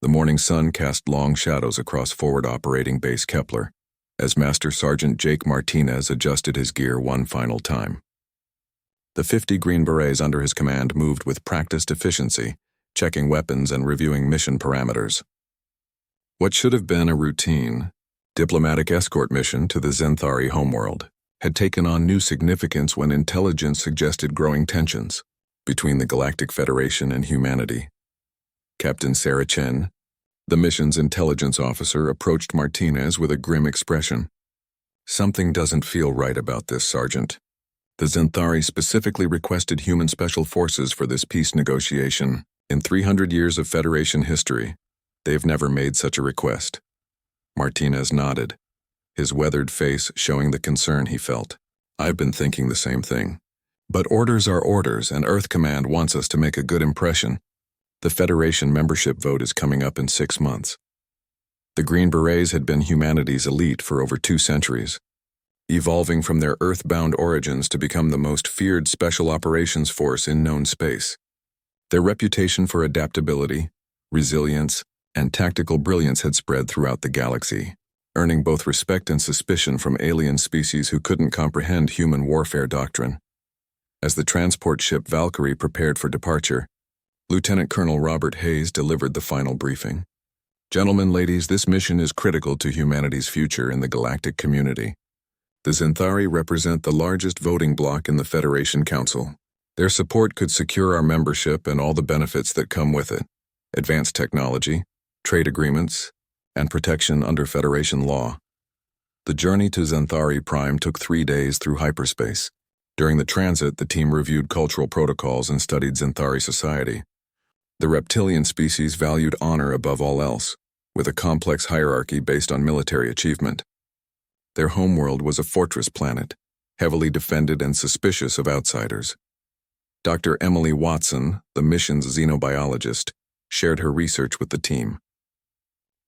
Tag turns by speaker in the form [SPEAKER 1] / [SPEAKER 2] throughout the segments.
[SPEAKER 1] The morning sun cast long shadows across forward operating base Kepler, as Master Sergeant Jake Martinez adjusted his gear one final time. The 50 Green Berets under his command moved with practiced efficiency, checking weapons and reviewing mission parameters. What should have been a routine, diplomatic escort mission to the Zenthari homeworld had taken on new significance when intelligence suggested growing tensions between the Galactic Federation and humanity. Captain Sarah Chen, the mission's intelligence officer, approached Martinez with a grim expression. "Something doesn't feel right about this, Sergeant. The Zenthari specifically requested human special forces for this peace negotiation. In 300 years of Federation history, they've never made such a request." Martinez nodded, his weathered face showing the concern he felt. "I've been thinking the same thing. But orders are orders, and Earth Command wants us to make a good impression. The Federation membership vote is coming up in 6 months. The Green Berets had been humanity's elite for over 2 centuries, evolving from their Earth-bound origins to become the most feared special operations force in known space. Their reputation for adaptability, resilience, and tactical brilliance had spread throughout the galaxy, earning both respect and suspicion from alien species who couldn't comprehend human warfare doctrine. As the transport ship Valkyrie prepared for departure, Lieutenant Colonel Robert Hayes delivered the final briefing. "Gentlemen, ladies, this mission is critical to humanity's future in the galactic community. The Zenthari represent the largest voting bloc in the Federation Council. Their support could secure our membership and all the benefits that come with it: advanced technology, trade agreements, and protection under Federation law." The journey to Zenthari Prime took 3 days through hyperspace. During the transit, the team reviewed cultural protocols and studied Zenthari society. The reptilian species valued honor above all else, with a complex hierarchy based on military achievement. Their homeworld was a fortress planet, heavily defended and suspicious of outsiders. Dr. Emily Watson, the mission's xenobiologist, shared her research with the team.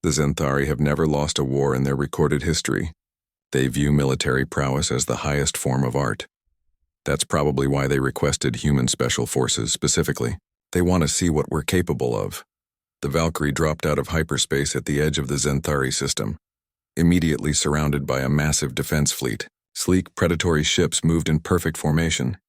[SPEAKER 1] The Zenthari have never lost a war in their recorded history. They view military prowess as the highest form of art. That's probably why they requested human special forces specifically. They want to see what we're capable of. The Valkyrie dropped out of hyperspace at the edge of the Zenthari system, immediately surrounded by a massive defense fleet. Sleek, predatory ships moved in perfect formation,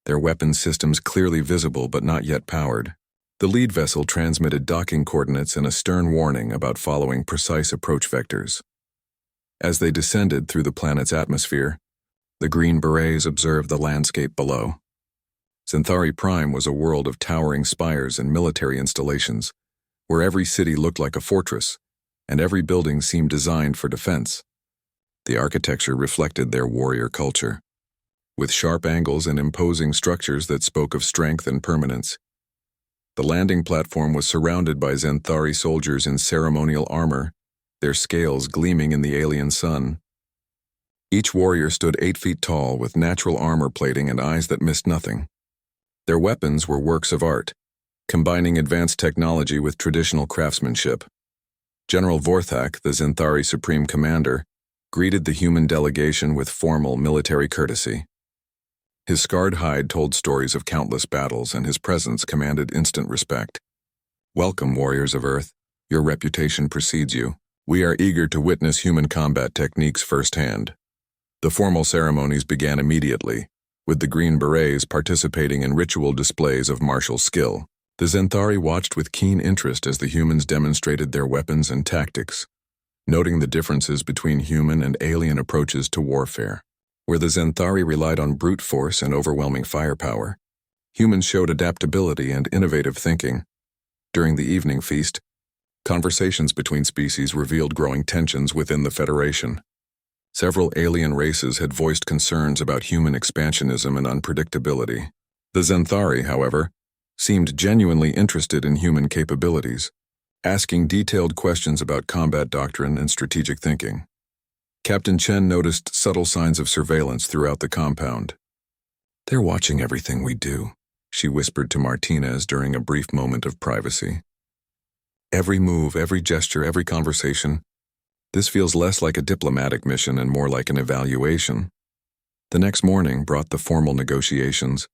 [SPEAKER 1] their weapons systems clearly visible but not yet powered. The lead vessel transmitted docking coordinates and a stern warning about following precise approach vectors. As they descended through the planet's atmosphere, the Green Berets observed the landscape below. Zenthari Prime was a world of towering spires and military installations, where every city looked like a fortress, and every building seemed designed for defense. The architecture reflected their warrior culture, with sharp angles and imposing structures that spoke of strength and permanence. The landing platform was surrounded by Zenthari soldiers in ceremonial armor, their scales gleaming in the alien sun. Each warrior stood 8 feet tall with natural armor plating and eyes that missed nothing. Their weapons were works of art, combining advanced technology with traditional craftsmanship. General Vorthak, the Zenthari Supreme Commander, greeted the human delegation with formal military courtesy. His scarred hide told stories of countless battles, and his presence commanded instant respect. "Welcome, warriors of Earth. Your reputation precedes you. We are eager to witness human combat techniques firsthand." The formal ceremonies began immediately, with the Green Berets participating in ritual displays of martial skill. The Zenthari watched with keen interest as the humans demonstrated their weapons and tactics, noting the differences between human and alien approaches to warfare. Where the Zenthari relied on brute force and overwhelming firepower, humans showed adaptability and innovative thinking. During the evening feast, conversations between species revealed growing tensions within the Federation. Several alien races had voiced concerns about human expansionism and unpredictability. The Zenthari, however, seemed genuinely interested in human capabilities, asking detailed questions about combat doctrine and strategic thinking. Captain Chen noticed subtle signs of surveillance throughout the compound. "They're watching everything we do," she whispered to Martinez during a brief moment of privacy. "Every move, every gesture, every conversation. This feels less like a diplomatic mission and more like an evaluation." The next morning brought the formal negotiations,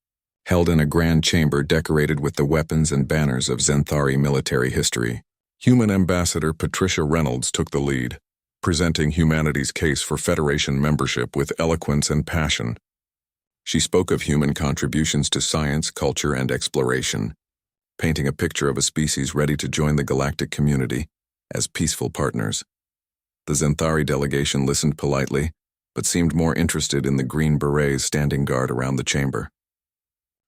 [SPEAKER 1] held in a grand chamber decorated with the weapons and banners of Zenthari military history. Human Ambassador Patricia Reynolds took the lead, presenting humanity's case for Federation membership with eloquence and passion. She spoke of human contributions to science, culture, and exploration, painting a picture of a species ready to join the galactic community as peaceful partners. The Xanthari delegation listened politely, but seemed more interested in the Green Berets standing guard around the chamber.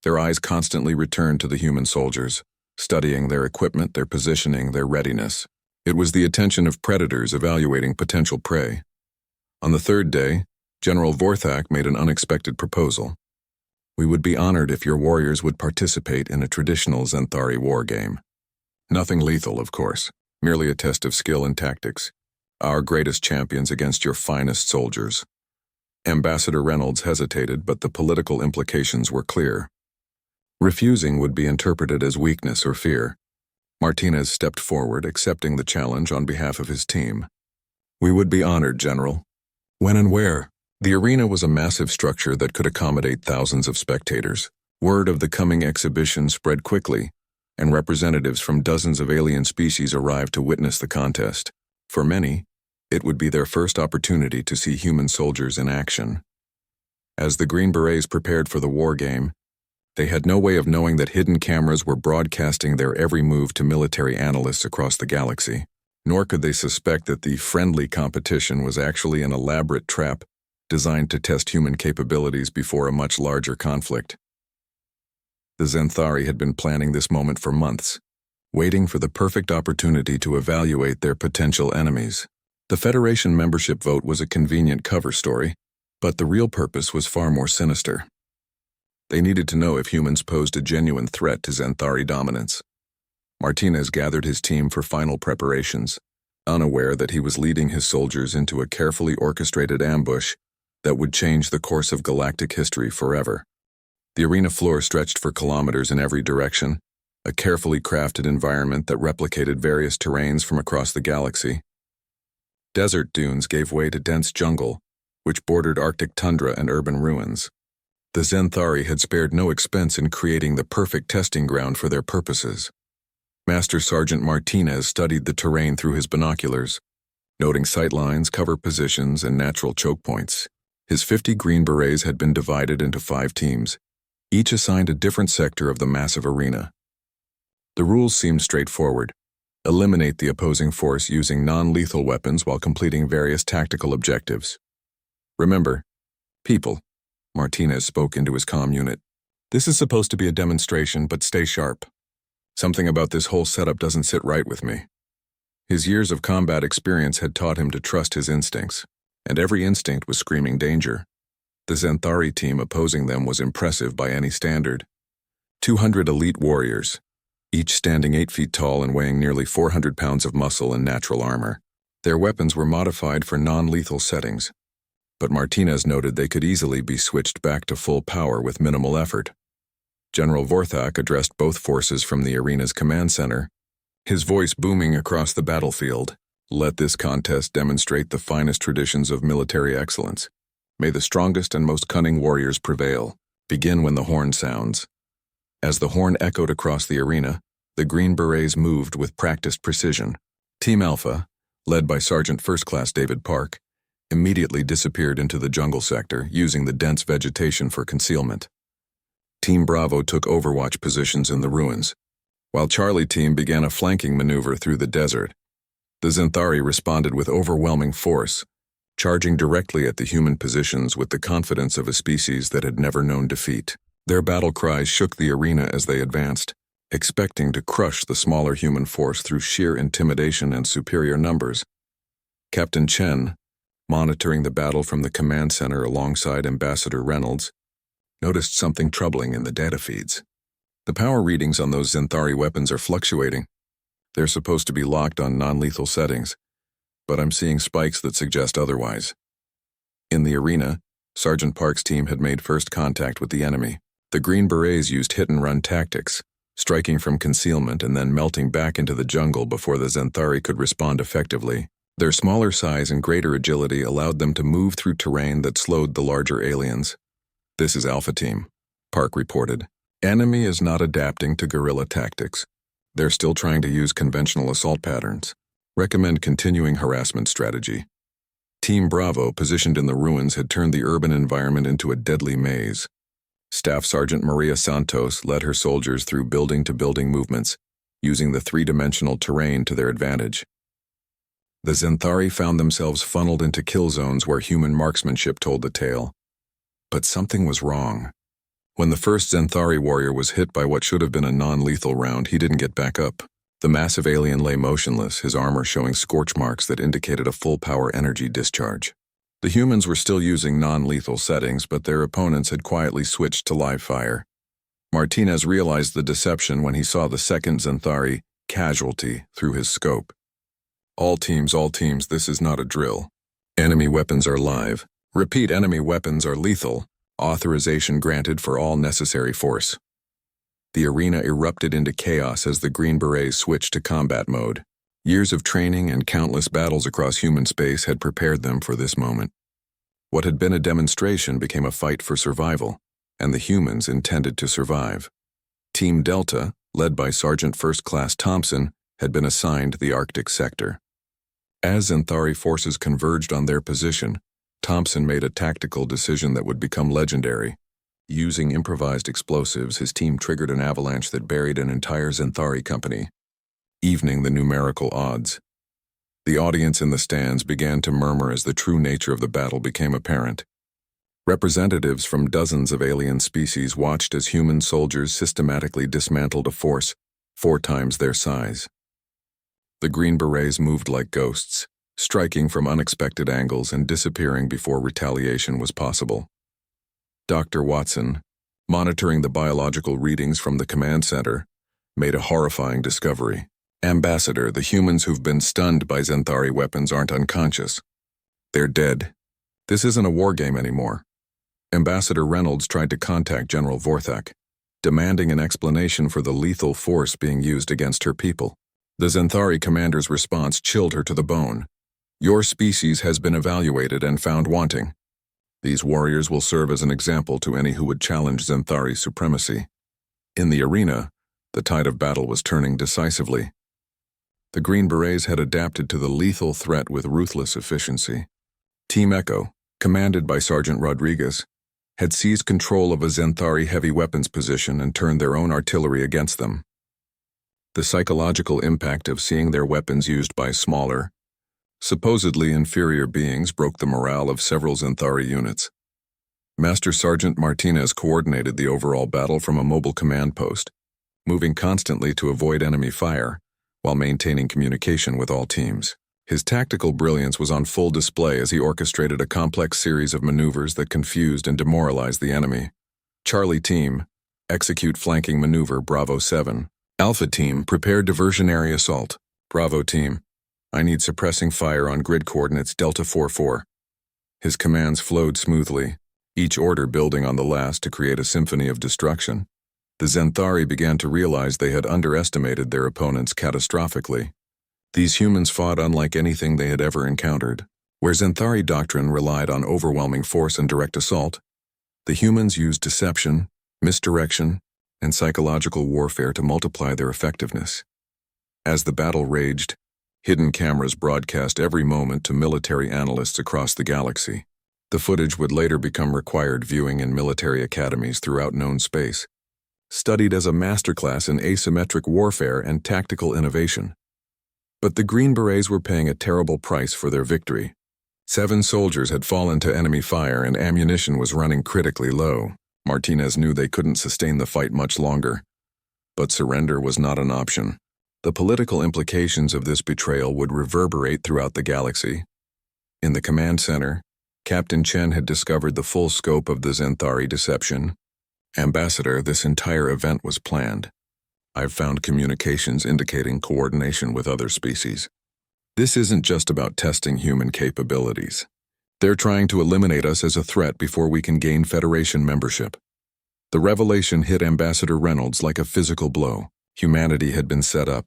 [SPEAKER 1] Their eyes constantly returned to the human soldiers, studying their equipment, their positioning, their readiness. It was the attention of predators evaluating potential prey. On the third day, General Vorthak made an unexpected proposal. We would be honored if your warriors would participate in a traditional Xanthari war game. Nothing lethal, of course, merely a test of skill and tactics. Our greatest champions against your finest soldiers. Ambassador Reynolds hesitated, but the political implications were clear. Refusing would be interpreted as weakness or fear. Martinez stepped forward, accepting the challenge on behalf of his team. We would be honored, General. When and where? The arena was a massive structure that could accommodate thousands of spectators. Word of the coming exhibition spread quickly, and representatives from dozens of alien species arrived to witness the contest. For many, it would be their first opportunity to see human soldiers in action. As the Green Berets prepared for the war game, they had no way of knowing that hidden cameras were broadcasting their every move to military analysts across the galaxy. Nor could they suspect that the friendly competition was actually an elaborate trap designed to test human capabilities before a much larger conflict. The Xanthari had been planning this moment for months, waiting for the perfect opportunity to evaluate their potential enemies. The Federation membership vote was a convenient cover story, but the real purpose was far more sinister. They needed to know if humans posed a genuine threat to Xanthari dominance. Martinez gathered his team for final preparations, unaware that he was leading his soldiers into a carefully orchestrated ambush that would change the course of galactic history forever. The arena floor stretched for kilometers in every direction, a carefully crafted environment that replicated various terrains from across the galaxy. Desert dunes gave way to dense jungle, which bordered Arctic tundra and urban ruins. The Xanthari had spared no expense in creating the perfect testing ground for their purposes. Master Sergeant Martinez studied the terrain through his binoculars, noting sightlines, cover positions, and natural choke points. His 50 Green Berets had been divided into 5 teams, each assigned a different sector of the massive arena. The rules seemed straightforward. Eliminate the opposing force using non-lethal weapons while completing various tactical objectives. Remember, people, Martinez spoke into his comm unit. This is supposed to be a demonstration, but stay sharp. Something about this whole setup doesn't sit right with me. His years of combat experience had taught him to trust his instincts, and every instinct was screaming danger. The Xanthari team opposing them was impressive by any standard. 200 elite warriors, each standing 8 feet tall and weighing nearly 400 pounds of muscle and natural armor. Their weapons were modified for non-lethal settings, but Martinez noted they could easily be switched back to full power with minimal effort. General Vorthak addressed both forces from the arena's command center, his voice booming across the battlefield. Let this contest demonstrate the finest traditions of military excellence. May the strongest and most cunning warriors prevail. Begin when the horn sounds. As the horn echoed across the arena, the Green Berets moved with practiced precision. Team Alpha, led by Sergeant First Class David Park, immediately disappeared into the jungle sector, using the dense vegetation for concealment. Team Bravo took overwatch positions in the ruins, while Charlie Team began a flanking maneuver through the desert. The Xanthari responded with overwhelming force, charging directly at the human positions with the confidence of a species that had never known defeat. Their battle cries shook the arena as they advanced, expecting to crush the smaller human force through sheer intimidation and superior numbers. Captain Chen, monitoring the battle from the command center alongside Ambassador Reynolds, noticed something troubling in the data feeds. The power readings on those Xanthari weapons are fluctuating. They're supposed to be locked on non-lethal settings, but I'm seeing spikes that suggest otherwise. In the arena, Sergeant Park's team had made first contact with the enemy. The Green Berets used hit-and-run tactics, striking from concealment and then melting back into the jungle before the Xanthari could respond effectively. Their smaller size and greater agility allowed them to move through terrain that slowed the larger aliens. This is Alpha Team, Park reported. Enemy is not adapting to guerrilla tactics. They're still trying to use conventional assault patterns. Recommend continuing harassment strategy. Team Bravo, positioned in the ruins, had turned the urban environment into a deadly maze. Staff Sergeant Maria Santos led her soldiers through building-to-building movements, using the three-dimensional terrain to their advantage. The Zenthari found themselves funneled into kill zones where human marksmanship told the tale. But something was wrong. When the first Zenthari warrior was hit by what should have been a non-lethal round, he didn't get back up. The massive alien lay motionless, his armor showing scorch marks that indicated a full-power energy discharge. The humans were still using non-lethal settings, but their opponents had quietly switched to live fire. Martinez realized the deception when he saw the second Zenthari casualty through his scope. All teams, this is not a drill. Enemy weapons are live. Repeat, enemy weapons are lethal. Authorization granted for all necessary force. The arena erupted into chaos as the Green Berets switched to combat mode. Years of training and countless battles across human space had prepared them for this moment. What had been a demonstration became a fight for survival, and the humans intended to survive. Team Delta, led by Sergeant First Class Thompson, had been assigned the Arctic sector. As Zenthari forces converged on their position, Thompson made a tactical decision that would become legendary. Using improvised explosives, his team triggered an avalanche that buried an entire Zenthari company, evening the numerical odds. The audience in the stands began to murmur as the true nature of the battle became apparent. Representatives from dozens of alien species watched as human soldiers systematically dismantled a force 4 times their size. The Green Berets moved like ghosts, striking from unexpected angles and disappearing before retaliation was possible. Dr. Watson, monitoring the biological readings from the command center, made a horrifying discovery. Ambassador, the humans who've been stunned by Zenthari weapons aren't unconscious. They're dead. This isn't a war game anymore. Ambassador Reynolds tried to contact General Vorthak, demanding an explanation for the lethal force being used against her people. The Zenthari commander's response chilled her to the bone. Your species has been evaluated and found wanting. These warriors will serve as an example to any who would challenge Zenthari's supremacy. In the arena, the tide of battle was turning decisively. The Green Berets had adapted to the lethal threat with ruthless efficiency. Team Echo, commanded by Sergeant Rodriguez, had seized control of a Zenthari heavy weapons position and turned their own artillery against them. The psychological impact of seeing their weapons used by smaller, supposedly inferior beings broke the morale of several Zenthari units. Master Sergeant Martinez coordinated the overall battle from a mobile command post, moving constantly to avoid enemy fire while maintaining communication with all teams. His tactical brilliance was on full display as he orchestrated a complex series of maneuvers that confused and demoralized the enemy. Charlie Team, execute flanking maneuver Bravo 7. Alpha Team, prepare diversionary assault. Bravo Team, I need suppressing fire on grid coordinates Delta 44. His commands flowed smoothly, each order building on the last to create a symphony of destruction. The Zenthari began to realize they had underestimated their opponents catastrophically. These humans fought unlike anything they had ever encountered. Where Zenthari doctrine relied on overwhelming force and direct assault, the humans used deception, misdirection, and psychological warfare to multiply their effectiveness. As the battle raged, hidden cameras broadcast every moment to military analysts across the galaxy. The footage would later become required viewing in military academies throughout known space, studied as a masterclass in asymmetric warfare and tactical innovation. But the Green Berets were paying a terrible price for their victory. 7 soldiers had fallen to enemy fire and ammunition was running critically low. Martinez knew they couldn't sustain the fight much longer. But surrender was not an option. The political implications of this betrayal would reverberate throughout the galaxy. In the command center, Captain Chen had discovered the full scope of the Zenthari deception. Ambassador, this entire event was planned. I've found communications indicating coordination with other species. This isn't just about testing human capabilities. They're trying to eliminate us as a threat before we can gain Federation membership. The revelation hit Ambassador Reynolds like a physical blow. Humanity had been set up,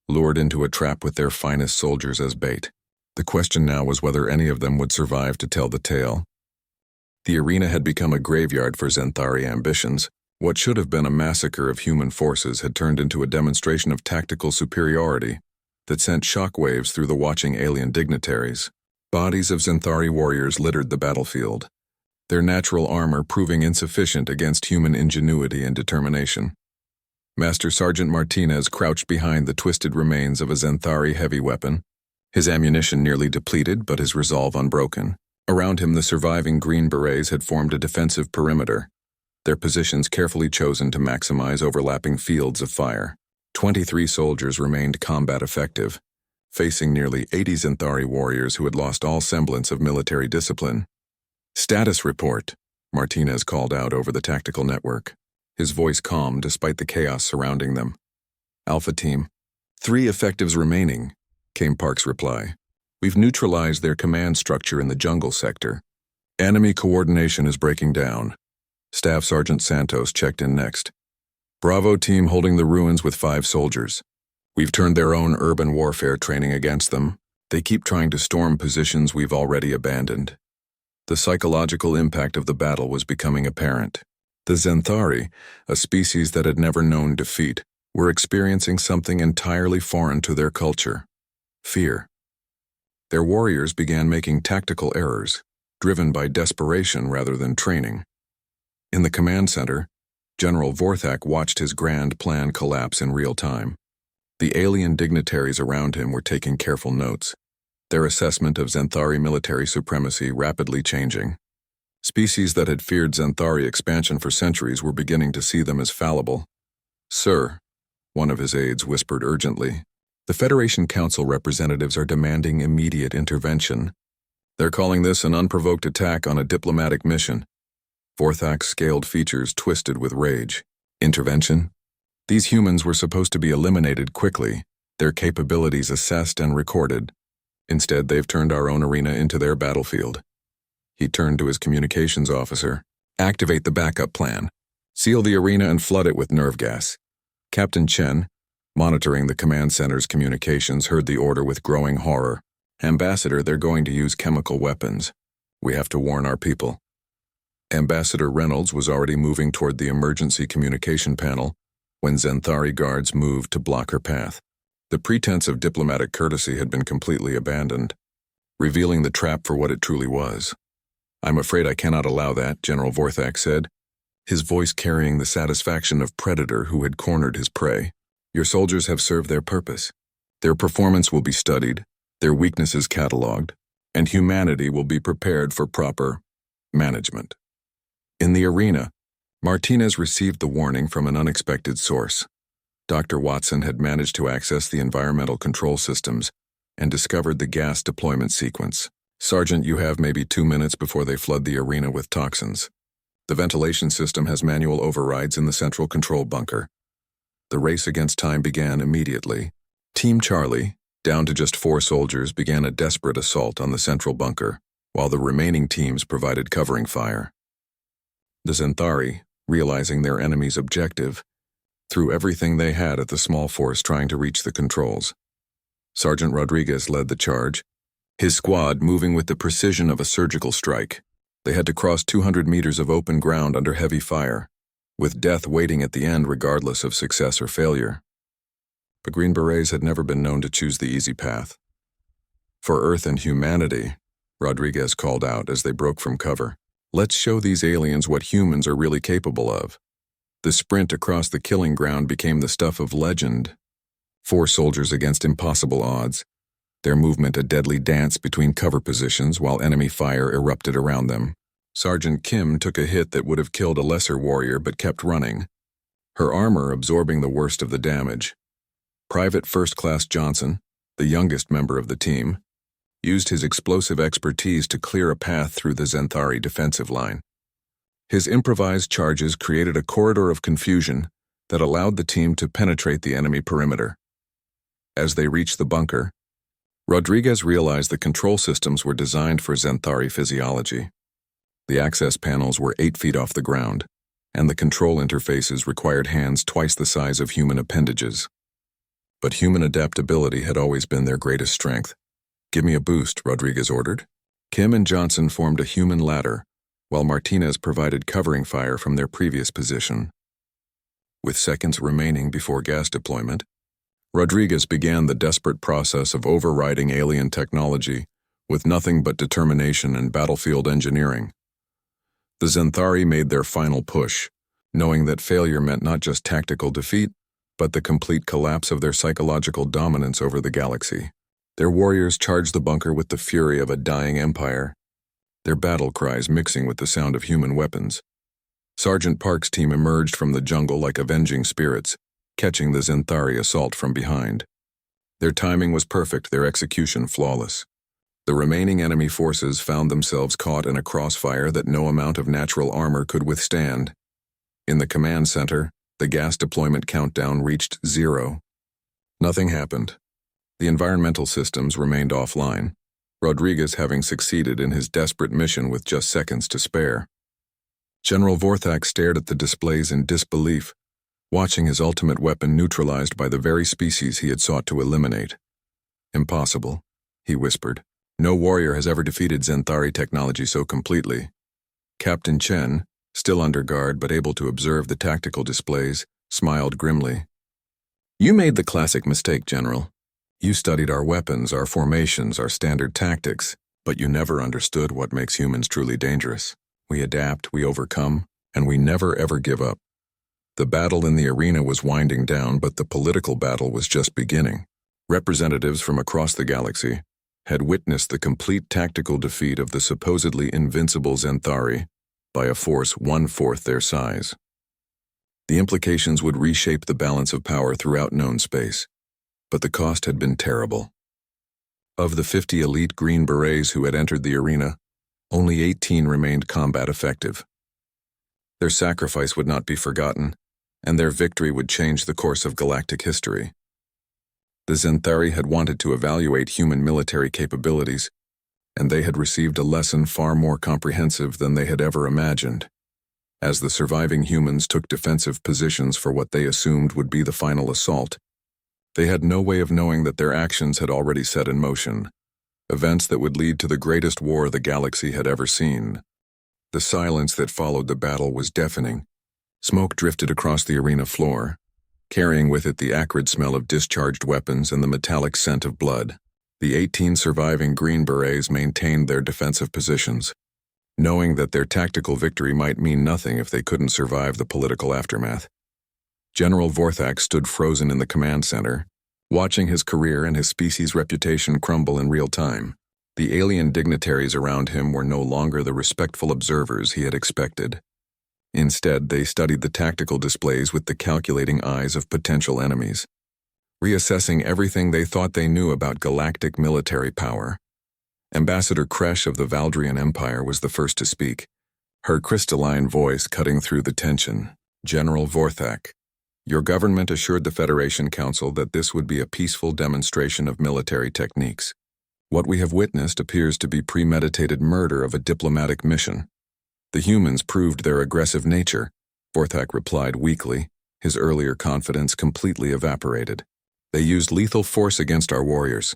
[SPEAKER 1] lured into a trap with their finest soldiers as bait. The question now was whether any of them would survive to tell the tale. The arena had become a graveyard for Zenthari ambitions, What should have been a massacre of human forces had turned into a demonstration of tactical superiority that sent shockwaves through the watching alien dignitaries. Bodies of Xanthari warriors littered the battlefield, their natural armor proving insufficient against human ingenuity and determination. Master Sergeant Martinez crouched behind the twisted remains of a Xanthari heavy weapon, his ammunition nearly depleted but his resolve unbroken. Around him, the surviving Green Berets had formed a defensive perimeter, their positions carefully chosen to maximize overlapping fields of fire. 23 soldiers remained combat effective, facing nearly 80 Xanthari warriors who had lost all semblance of military discipline. "Status report," Martinez called out over the tactical network, his voice calm despite the chaos surrounding them. "Alpha Team, 3 effectives remaining," came Park's reply. "We've neutralized their command structure in the jungle sector. Enemy coordination is breaking down." Staff Sergeant Santos checked in next. "Bravo Team holding the ruins with 5 soldiers. We've turned their own urban warfare training against them. They keep trying to storm positions we've already abandoned." The psychological impact of the battle was becoming apparent. The Xanthari, a species that had never known defeat, were experiencing something entirely foreign to their culture: fear. Their warriors began making tactical errors, driven by desperation rather than training. In the command center, General Vorthak watched his grand plan collapse in real time. The alien dignitaries around him were taking careful notes, their assessment of Xanthari military supremacy rapidly changing. Species that had feared Xanthari expansion for centuries were beginning to see them as fallible. "Sir," one of his aides whispered urgently, "the Federation Council representatives are demanding immediate intervention. They're calling this an unprovoked attack on a diplomatic mission." Vorthak's scaled features twisted with rage. "Intervention? These humans were supposed to be eliminated quickly, their capabilities assessed and recorded. Instead, they've turned our own arena into their battlefield." He turned to his communications officer. "Activate the backup plan. Seal the arena and flood it with nerve gas." Captain Chen, monitoring the command center's communications, heard the order with growing horror. "Ambassador, they're going to use chemical weapons. We have to warn our people." Ambassador Reynolds was already moving toward the emergency communication panel when Xanthari guards moved to block her path. The pretense of diplomatic courtesy had been completely abandoned, revealing the trap for what it truly was. "I'm afraid I cannot allow that," General Vorthak said, his voice carrying the satisfaction of predator who had cornered his prey. "Your soldiers have served their purpose. Their performance will be studied, their weaknesses catalogued, and humanity will be prepared for proper management." In the arena, Martinez received the warning from an unexpected source. Dr. Watson had managed to access the environmental control systems and discovered the gas deployment sequence. "Sergeant, you have maybe 2 minutes before they flood the arena with toxins. The ventilation system has manual overrides in the central control bunker." The race against time began immediately. Team Charlie, down to just 4 soldiers, began a desperate assault on the central bunker, while the remaining teams provided covering fire. The Xanthari, realizing their enemy's objective, threw everything they had at the small force trying to reach the controls. Sergeant Rodriguez led the charge, his squad moving with the precision of a surgical strike. They had to cross 200 meters of open ground under heavy fire, with death waiting at the end regardless of success or failure. But Green Berets had never been known to choose the easy path. "For Earth and humanity," Rodriguez called out as they broke from cover, "let's show these aliens what humans are really capable of." The sprint across the killing ground became the stuff of legend. 4 soldiers against impossible odds, their movement a deadly dance between cover positions while enemy fire erupted around them. Sergeant Kim took a hit that would have killed a lesser warrior but kept running, her armor absorbing the worst of the damage. Private First Class Johnson, the youngest member of the team, used his explosive expertise to clear a path through the Xanthari defensive line. His improvised charges created a corridor of confusion that allowed the team to penetrate the enemy perimeter. As they reached the bunker, Rodriguez realized the control systems were designed for Xanthari physiology. The access panels were 8 feet off the ground, and the control interfaces required hands twice the size of human appendages. But human adaptability had always been their greatest strength. "Give me a boost," Rodriguez ordered. Kim and Johnson formed a human ladder, while Martinez provided covering fire from their previous position. With seconds remaining before gas deployment, Rodriguez began the desperate process of overriding alien technology with nothing but determination and battlefield engineering. The Zenthari made their final push, knowing that failure meant not just tactical defeat, but the complete collapse of their psychological dominance over the galaxy. Their warriors charged the bunker with the fury of a dying empire, their battle cries mixing with the sound of human weapons. Sergeant Park's team emerged from the jungle like avenging spirits, catching the Zenthari assault from behind. Their timing was perfect, their execution flawless. The remaining enemy forces found themselves caught in a crossfire that no amount of natural armor could withstand. In the command center, the gas deployment countdown reached 0. Nothing happened. The environmental systems remained offline, Rodriguez having succeeded in his desperate mission with just seconds to spare. General Vorthak stared at the displays in disbelief, watching his ultimate weapon neutralized by the very species he had sought to eliminate. "Impossible," he whispered. "No warrior has ever defeated Zenthari technology so completely." Captain Chen, still under guard but able to observe the tactical displays, smiled grimly. "You made the classic mistake, General. You studied our weapons, our formations, our standard tactics, but you never understood what makes humans truly dangerous. We adapt, we overcome, and we never ever give up." The battle in the arena was winding down, but the political battle was just beginning. Representatives from across the galaxy had witnessed the complete tactical defeat of the supposedly invincible Zenthari by a force 1/4 their size. The implications would reshape the balance of power throughout known space, but the cost had been terrible. Of the 50 elite Green Berets who had entered the arena, only 18 remained combat effective. Their sacrifice would not be forgotten, and their victory would change the course of galactic history. The Zenthari had wanted to evaluate human military capabilities, and they had received a lesson far more comprehensive than they had ever imagined. As the surviving humans took defensive positions for what they assumed would be the final assault, they had no way of knowing that their actions had already set in motion events that would lead to the greatest war the galaxy had ever seen. The silence that followed the battle was deafening. Smoke drifted across the arena floor, carrying with it the acrid smell of discharged weapons and the metallic scent of blood. The 18 surviving Green Berets maintained their defensive positions, knowing that their tactical victory might mean nothing if they couldn't survive the political aftermath. General Vorthak stood frozen in the command center, watching his career and his species' reputation crumble in real time. The alien dignitaries around him were no longer the respectful observers he had expected. Instead, they studied the tactical displays with the calculating eyes of potential enemies, reassessing everything they thought they knew about galactic military power. Ambassador Kresh of the Valdrian Empire was the first to speak, her crystalline voice cutting through the tension. "General Vorthak, your government assured the Federation Council that this would be a peaceful demonstration of military techniques. What we have witnessed appears to be premeditated murder of a diplomatic mission. The humans proved their aggressive nature," Vorthak replied weakly, his earlier confidence completely evaporated. "They used lethal force against our warriors.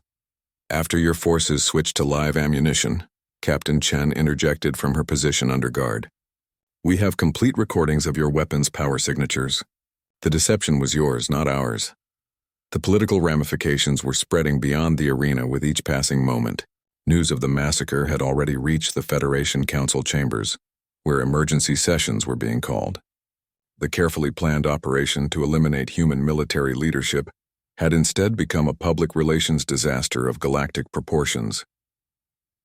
[SPEAKER 1] After your forces switched to live ammunition," Captain Chen interjected from her position under guard. "We have complete recordings of your weapons' power signatures. The deception was yours, not ours." The political ramifications were spreading beyond the arena with each passing moment. News of the massacre had already reached the Federation Council chambers, where emergency sessions were being called. The carefully planned operation to eliminate human military leadership had instead become a public relations disaster of galactic proportions.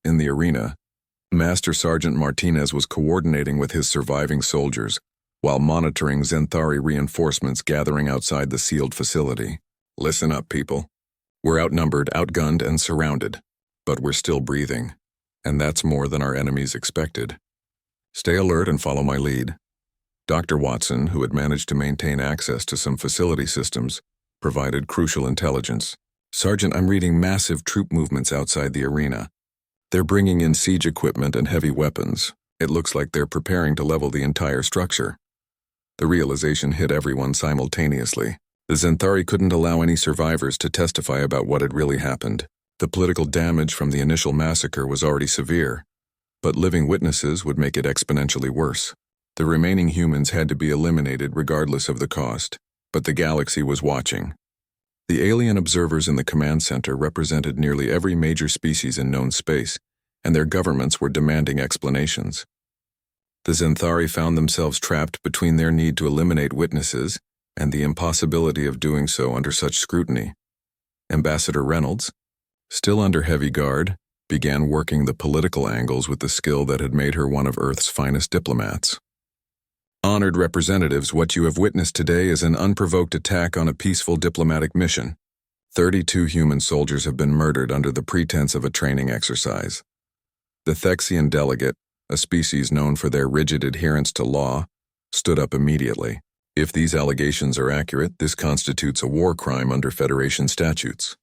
[SPEAKER 1] In the arena, Master Sergeant Martinez was coordinating with his surviving soldiers while monitoring Zenthari reinforcements gathering outside the sealed facility. "Listen up, people. We're outnumbered, outgunned, and surrounded, but we're still breathing, and that's more than our enemies expected. Stay alert and follow my lead." Dr. Watson, who had managed to maintain access to some facility systems, provided crucial intelligence. "Sergeant, I'm reading massive troop movements outside the arena. They're bringing in siege equipment and heavy weapons. It looks like they're preparing to level the entire structure." The realization hit everyone simultaneously. The Zenthari couldn't allow any survivors to testify about what had really happened. The political damage from the initial massacre was already severe, but living witnesses would make it exponentially worse. The remaining humans had to be eliminated regardless of the cost, but the galaxy was watching. The alien observers in the command center represented nearly every major species in known space, and their governments were demanding explanations. The Xanthari found themselves trapped between their need to eliminate witnesses and the impossibility of doing so under such scrutiny. Ambassador Reynolds, still under heavy guard, began working the political angles with the skill that had made her one of Earth's finest diplomats. Honored representatives, what you have witnessed today is an unprovoked attack on a peaceful diplomatic mission. 32 human soldiers have been murdered under the pretense of a training exercise. The Thexian delegate, a species known for their rigid adherence to law, stood up immediately. If these allegations are accurate, this constitutes a war crime under Federation statutes.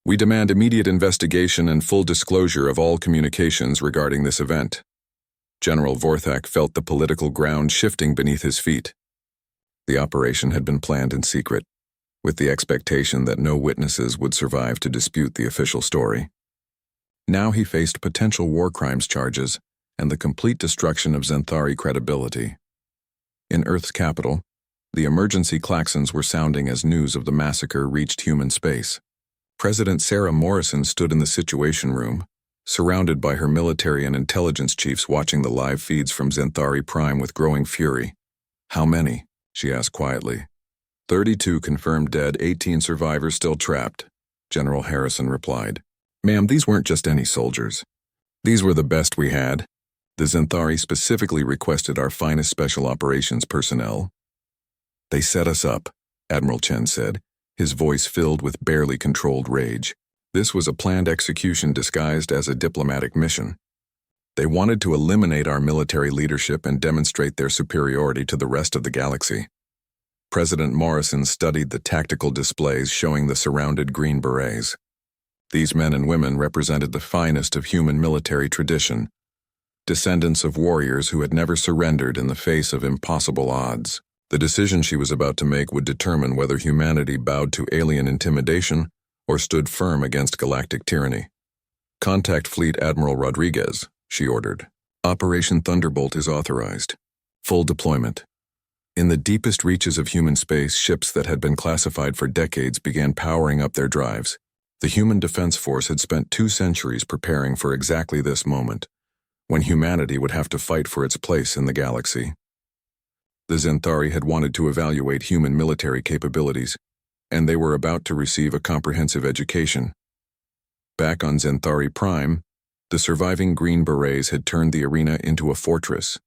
[SPEAKER 1] We demand immediate investigation and full disclosure of all communications regarding this event. General Vorthak felt the political ground shifting beneath his feet. The operation had been planned in secret, with the expectation that no witnesses would survive to dispute the official story. Now he faced potential war crimes charges and the complete destruction of Xanthari credibility. In Earth's capital, the emergency klaxons were sounding as news of the massacre reached human space. President Sarah Morrison stood in the Situation Room, surrounded by her military and intelligence chiefs watching the live feeds from Xanthari Prime with growing fury. "How many?" she asked quietly. 32 confirmed dead, 18 survivors still trapped," General Harrison replied. "Ma'am, these weren't just any soldiers. These were the best we had. The Xanthari specifically requested our finest special operations personnel." "They set us up," Admiral Chen said, his voice filled with barely controlled rage. This was a planned execution disguised as a diplomatic mission. They wanted to eliminate our military leadership and demonstrate their superiority to the rest of the galaxy. President Morrison studied the tactical displays showing the surrounded Green Berets. These men and women represented the finest of human military tradition, descendants of warriors who had never surrendered in the face of impossible odds. The decision she was about to make would determine whether humanity bowed to alien intimidation or stood firm against galactic tyranny. "Contact Fleet Admiral Rodriguez," she ordered. "Operation Thunderbolt is authorized. Full deployment." In the deepest reaches of human space, ships that had been classified for decades began powering up their drives. The Human Defense Force had spent 2 centuries preparing for exactly this moment, when humanity would have to fight for its place in the galaxy. The Xanthari had wanted to evaluate human military capabilities, and they were about to receive a comprehensive education. Back on Xanthari Prime, the surviving Green Berets had turned the arena into a fortress.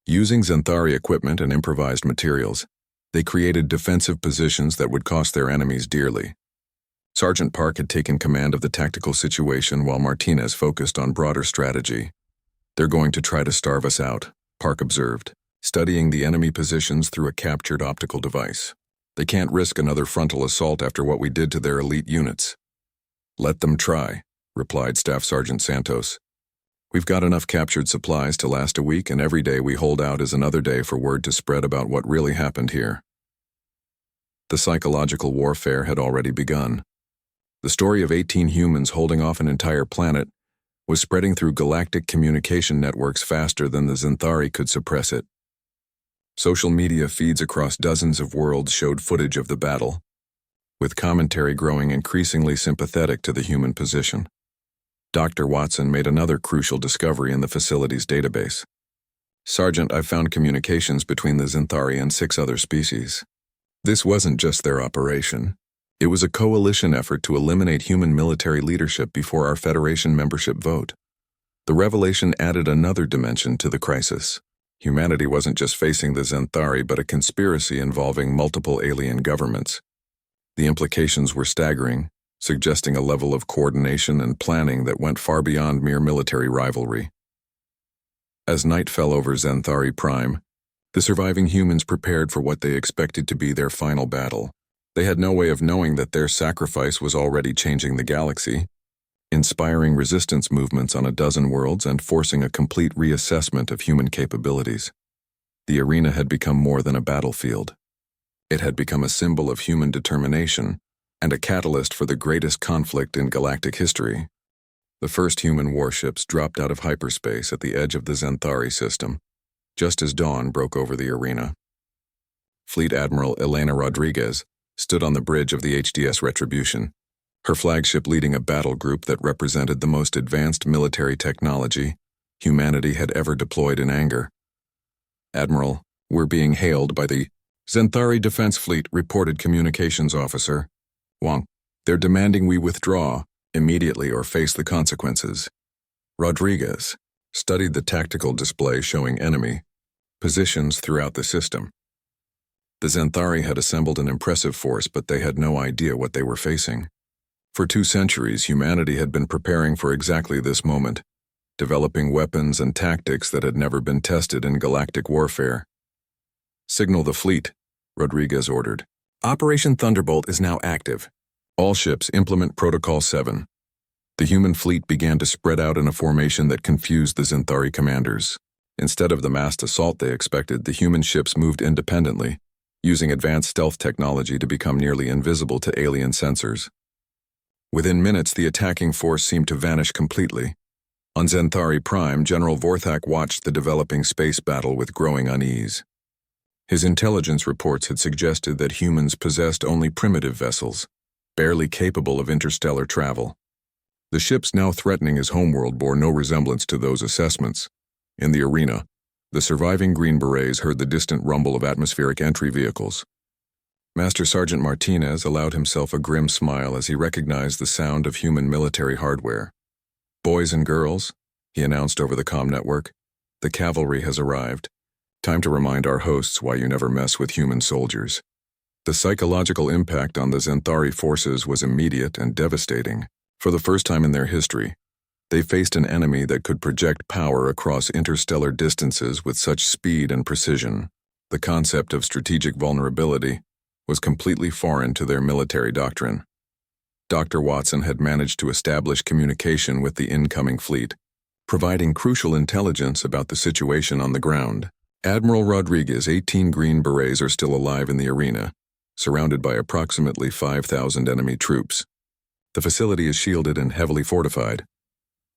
[SPEAKER 1] Using Xanthari equipment and improvised materials, they created defensive positions that would cost their enemies dearly. Sergeant Park had taken command of the tactical situation while Martinez focused on broader strategy. "They're going to try to starve us out," Park observed, studying the enemy positions through a captured optical device. "They can't risk another frontal assault after what we did to their elite units." "Let them try," replied Staff Sergeant Santos. "We've got enough captured supplies to last a week, and every day we hold out is another day for word to spread about what really happened here." The psychological warfare had already begun. The story of 18 humans holding off an entire planet was spreading through galactic communication networks faster than the Xanthari could suppress it. Social media feeds across dozens of worlds showed footage of the battle, with commentary growing increasingly sympathetic to the human position. Dr. Watson made another crucial discovery in the facility's database. "Sergeant, I've found communications between the Xanthari and 6 other species. This wasn't just their operation. It was a coalition effort to eliminate human military leadership before our Federation membership vote." The revelation added another dimension to the crisis. Humanity wasn't just facing the Xanthari, but a conspiracy involving multiple alien governments. The implications were staggering, suggesting a level of coordination and planning that went far beyond mere military rivalry. As night fell over Xanthari Prime, the surviving humans prepared for what they expected to be their final battle. They had no way of knowing that their sacrifice was already changing the galaxy, inspiring resistance movements on a dozen worlds and forcing a complete reassessment of human capabilities. The arena had become more than a battlefield. It had become a symbol of human determination and a catalyst for the greatest conflict in galactic history. The first human warships dropped out of hyperspace at the edge of the Xanthari system. just as dawn broke over the arena. Fleet Admiral Elena Rodriguez stood on the bridge of the HDS Retribution, her flagship leading a battle group that represented the most advanced military technology humanity had ever deployed in anger. "Admiral, we're being hailed by the Zenthari Defense Fleet," reported Communications Officer Wang. "They're demanding we withdraw immediately or face the consequences." Rodriguez studied the tactical display showing enemy positions throughout the system. The Zenthari had assembled an impressive force, but they had no idea what they were facing. For 2 centuries, humanity had been preparing for exactly this moment, developing weapons and tactics that had never been tested in galactic warfare. "Signal the fleet," Rodriguez ordered. "Operation Thunderbolt is now active. All ships implement Protocol 7. The human fleet began to spread out in a formation that confused the Zenthari commanders. Instead of the massed assault they expected, the human ships moved independently, using advanced stealth technology to become nearly invisible to alien sensors. Within minutes, the attacking force seemed to vanish completely. On Zenthari Prime, General Vorthak watched the developing space battle with growing unease. His intelligence reports had suggested that humans possessed only primitive vessels, barely capable of interstellar travel. The ships now threatening his homeworld bore no resemblance to those assessments. In the arena, the surviving Green Berets heard the distant rumble of atmospheric entry vehicles. Master Sergeant Martinez allowed himself a grim smile as he recognized the sound of human military hardware. "Boys and girls," he announced over the comm network, "the cavalry has arrived. Time to remind our hosts why you never mess with human soldiers." The psychological impact on the Zenthari forces was immediate and devastating. For the first time in their history, they faced an enemy that could project power across interstellar distances with such speed and precision. The concept of strategic vulnerability was completely foreign to their military doctrine. Dr. Watson had managed to establish communication with the incoming fleet, providing crucial intelligence about the situation on the ground. Admiral Rodriguez's 18 Green Berets are still alive in the arena, surrounded by approximately 5,000 enemy troops. The facility is shielded and heavily fortified.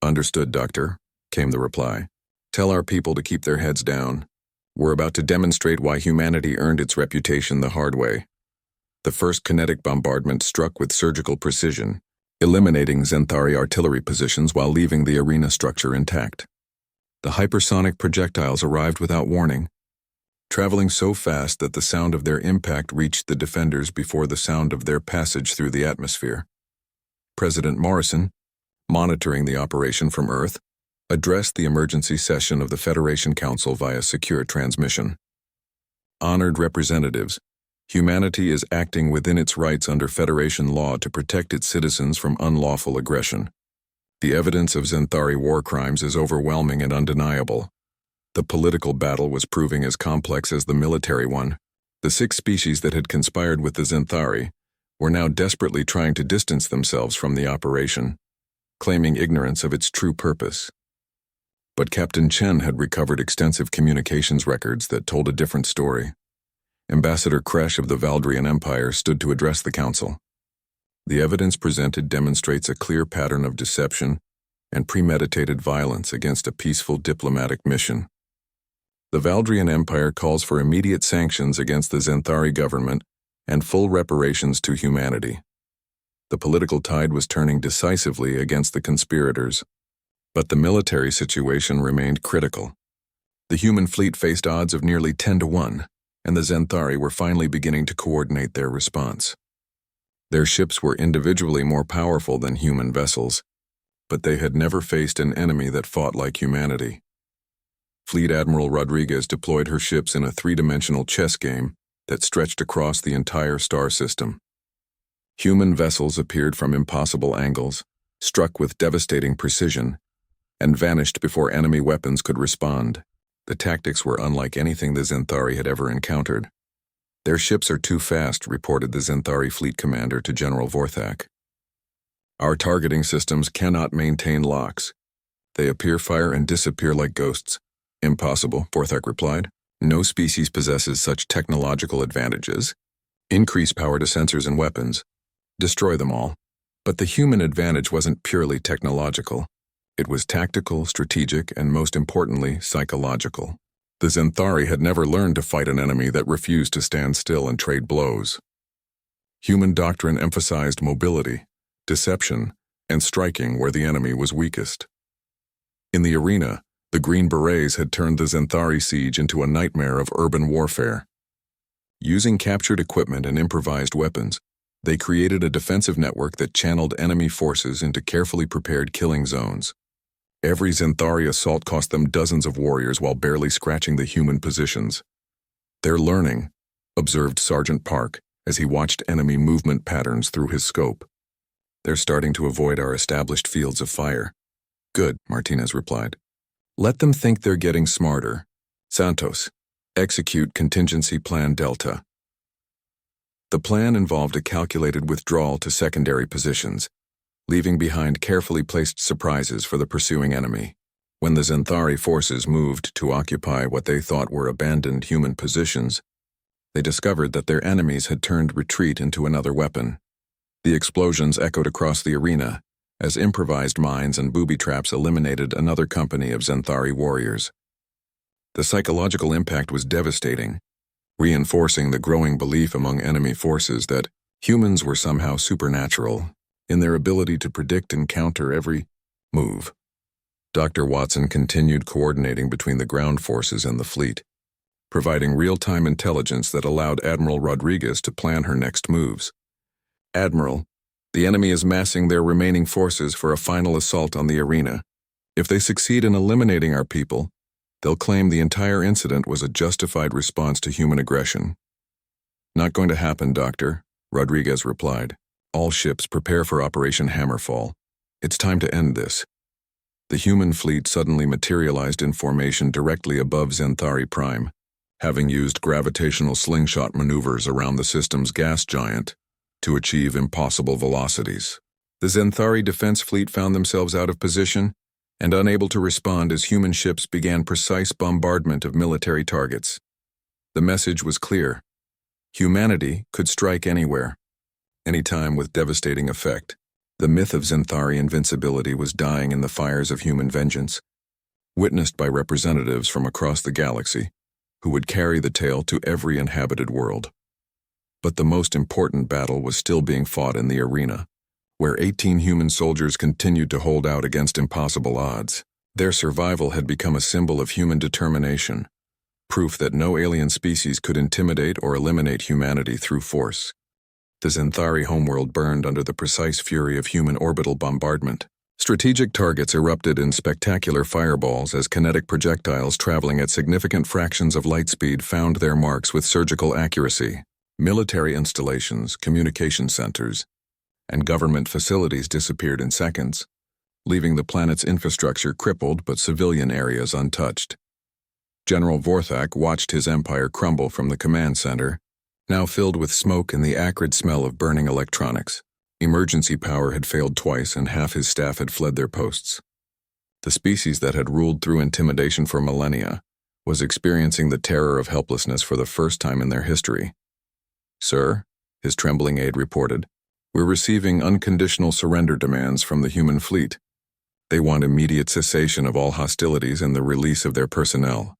[SPEAKER 1] "Understood, Doctor," came the reply. "Tell our people to keep their heads down. We're about to demonstrate why humanity earned its reputation the hard way." The first kinetic bombardment struck with surgical precision, eliminating Zenthari artillery positions while leaving the arena structure intact. The hypersonic projectiles arrived without warning, traveling so fast that the sound of their impact reached the defenders before the sound of their passage through the atmosphere. President Morrison, monitoring the operation from Earth, addressed the emergency session of the Federation Council via secure transmission. "Honored representatives, humanity is acting within its rights under Federation law to protect its citizens from unlawful aggression. The evidence of Zenthari war crimes is overwhelming and undeniable. The political battle was proving as complex as the military one. The 6 species that had conspired with the Zenthari were now desperately trying to distance themselves from the operation, claiming ignorance of its true purpose. But Captain Chen had recovered extensive communications records that told a different story. Ambassador Kresh of the Valdrian Empire stood to address the council. The evidence presented demonstrates a clear pattern of deception and premeditated violence against a peaceful diplomatic mission. The Valdrian Empire calls for immediate sanctions against the Zenthari government and full reparations to humanity. The political tide was turning decisively against the conspirators, but the military situation remained critical. The human fleet faced odds of nearly 10-1, and the Zenthari were finally beginning to coordinate their response. Their ships were individually more powerful than human vessels, but they had never faced an enemy that fought like humanity. Fleet Admiral Rodriguez deployed her ships in a 3-dimensional chess game that stretched across the entire star system. Human vessels appeared from impossible angles, struck with devastating precision, and vanished before enemy weapons could respond. The tactics were unlike anything the Zenthari had ever encountered. "Their ships are too fast," reported the Zenthari fleet commander to General Vorthak. "Our targeting systems cannot maintain locks. They appear, fire, and disappear like ghosts." "Impossible," Vorthak replied. "No species possesses such technological advantages. Increase power to sensors and weapons. Destroy them all." But the human advantage wasn't purely technological. It was tactical, strategic, and most importantly, psychological. The Xanthari had never learned to fight an enemy that refused to stand still and trade blows. Human doctrine emphasized mobility, deception, and striking where the enemy was weakest. In the arena, the Green Berets had turned the Xanthari siege into a nightmare of urban warfare. Using captured equipment and improvised weapons, they created a defensive network that channeled enemy forces into carefully prepared killing zones. Every Xanthari assault cost them dozens of warriors while barely scratching the human positions. "They're learning," observed Sergeant Park as he watched enemy movement patterns through his scope. "They're starting to avoid our established fields of fire." "Good," Martinez replied. "Let them think they're getting smarter. Santos, execute Contingency Plan Delta." The plan involved a calculated withdrawal to secondary positions, leaving behind carefully placed surprises for the pursuing enemy. When the Xanthari forces moved to occupy what they thought were abandoned human positions, they discovered that their enemies had turned retreat into another weapon. The explosions echoed across the arena as improvised mines and booby traps eliminated another company of Xanthari warriors. The psychological impact was devastating, reinforcing the growing belief among enemy forces that humans were somehow supernatural in their ability to predict and counter every move. Dr. Watson continued coordinating between the ground forces and the fleet, providing real-time intelligence that allowed Admiral Rodriguez to plan her next moves. "Admiral, the enemy is massing their remaining forces for a final assault on the arena. If they succeed in eliminating our people, they'll claim the entire incident was a justified response to human aggression." "Not going to happen, Doctor," Rodriguez replied. "All ships prepare for Operation Hammerfall. It's time to end this." The human fleet suddenly materialized in formation directly above Xanthari Prime, having used gravitational slingshot maneuvers around the system's gas giant to achieve impossible velocities. The Xanthari defense fleet found themselves out of position and unable to respond as human ships began precise bombardment of military targets. The message was clear. Humanity could strike anywhere, anytime with devastating effect. The myth of Xanthari invincibility was dying in the fires of human vengeance, witnessed by representatives from across the galaxy, who would carry the tale to every inhabited world. But the most important battle was still being fought in the arena, where 18 human soldiers continued to hold out against impossible odds. Their survival had become a symbol of human determination, proof that no alien species could intimidate or eliminate humanity through force. The Xanthari homeworld burned under the precise fury of human orbital bombardment. Strategic targets erupted in spectacular fireballs as kinetic projectiles traveling at significant fractions of light speed found their marks with surgical accuracy. Military installations, communication centers, and government facilities disappeared in seconds, leaving the planet's infrastructure crippled but civilian areas untouched. General Vorthak watched his empire crumble from the command center, now filled with smoke and the acrid smell of burning electronics. Emergency power had failed twice and half his staff had fled their posts. The species that had ruled through intimidation for millennia was experiencing the terror of helplessness for the first time in their history. "Sir," his trembling aide reported, "we're receiving unconditional surrender demands from the human fleet. They want immediate cessation of all hostilities and the release of their personnel."